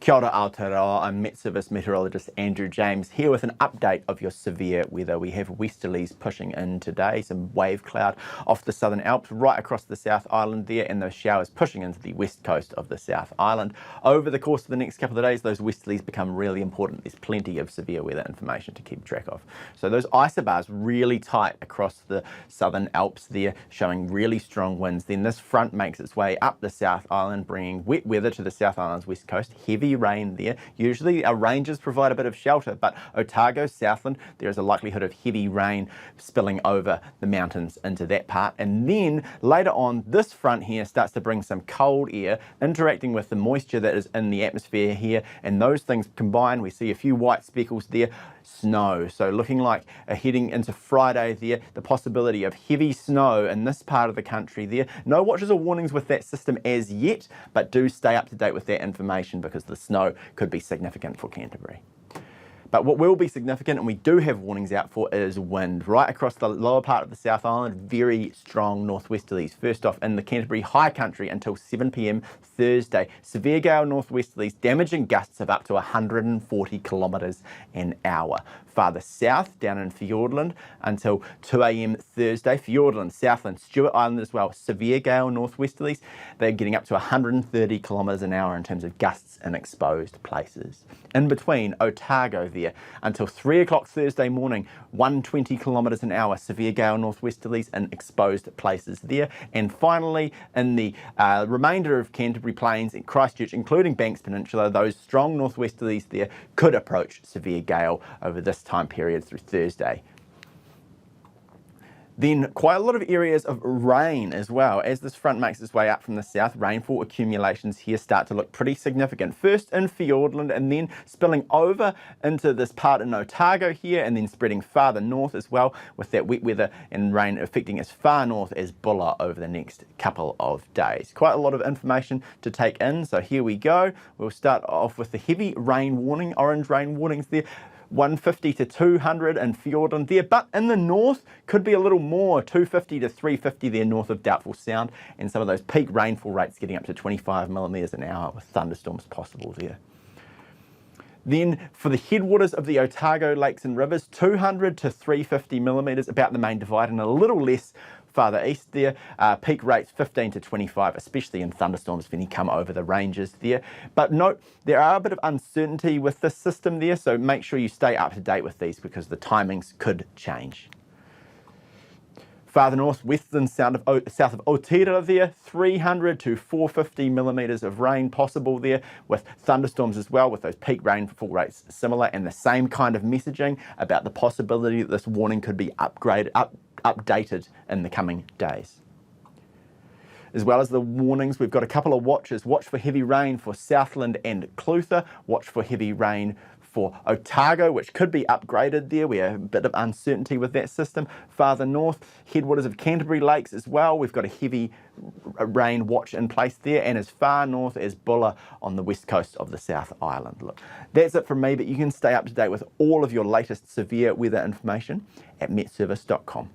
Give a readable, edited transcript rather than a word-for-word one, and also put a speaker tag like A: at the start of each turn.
A: Kia ora Aotearoa, I'm Met Service meteorologist Andrew James here with an update of your severe weather. We have westerlies pushing in today, some wave cloud off the Southern Alps right across the South Island there, and those showers pushing into the west coast of the South Island. Over the course of the next couple of days, those westerlies become really important. There's plenty of severe weather information to keep track of. So those isobars really tight across the Southern Alps there, showing really strong winds. Then this front makes its way up the South Island, bringing wet weather to the South Island's west coast. Heavy rain there. Usually our ranges provide a bit of shelter, but Otago, Southland, there is a likelihood of heavy rain spilling over the mountains into that part. And then later on, this front here starts to bring some cold air interacting with the moisture that is in the atmosphere here, and those things combine. We see a few white speckles there. Snow. So looking like heading into Friday there, the possibility of heavy snow in this part of the country there. No watches or warnings with that system as yet, but do stay up to date with that information because the snow could be significant for Canterbury. But what will be significant, and we do have warnings out for, is wind. Right across the lower part of the South Island, very strong northwesterlies. First off, in the Canterbury High Country until 7 p.m. Thursday, severe gale northwesterlies, damaging gusts of up to 140 kilometres an hour. Farther south, down in Fiordland, until 2 a.m. Thursday, Fiordland, Southland, Stewart Island as well, severe gale northwesterlies. They're getting up to 130 kilometres an hour in terms of gusts in exposed places. In between, Otago there, until 3 o'clock Thursday morning, 120 kilometres an hour, severe gale northwesterlies in exposed places there. And finally, in the remainder of Canterbury Plains and Christchurch, including Banks Peninsula, those strong northwesterlies there could approach severe gale over this time period through Thursday. Then quite a lot of areas of rain as well. As this front makes its way up from the south, rainfall accumulations here start to look pretty significant. First in Fiordland and then spilling over into this part in Otago here, and then spreading farther north as well, with that wet weather and rain affecting as far north as Bulla over the next couple of days. Quite a lot of information to take in, so here we go. We'll start off with the heavy rain warning, orange rain warnings there. 150 to 200 in Fiordland there, but in the north could be a little more, 250 to 350 there north of Doubtful Sound, and some of those peak rainfall rates getting up to 25 millimetres an hour with thunderstorms possible there. Then for the headwaters of the Otago lakes and rivers, 200 to 350 millimetres, about the main divide, and a little less farther east there. Peak rates 15 to 25, especially in thunderstorms when you come over the ranges there. But note, there are a bit of uncertainty with this system there, so make sure you stay up to date with these because the timings could change. Farther north, western south of Otira there, 300 to 450 millimetres of rain possible there, with thunderstorms as well, with those peak rainfall rates similar, and the same kind of messaging about the possibility that this warning could be updated in the coming days. As well as the warnings, we've got a couple of watches. Watch for heavy rain for Southland and Clutha. Watch for heavy rain for Otago, which could be upgraded there. We have a bit of uncertainty with that system. Farther north, headwaters of Canterbury Lakes as well. We've got a heavy rain watch in place there, and as far north as Bulla on the west coast of the South Island. Look, that's it from me, but you can stay up to date with all of your latest severe weather information at metservice.com.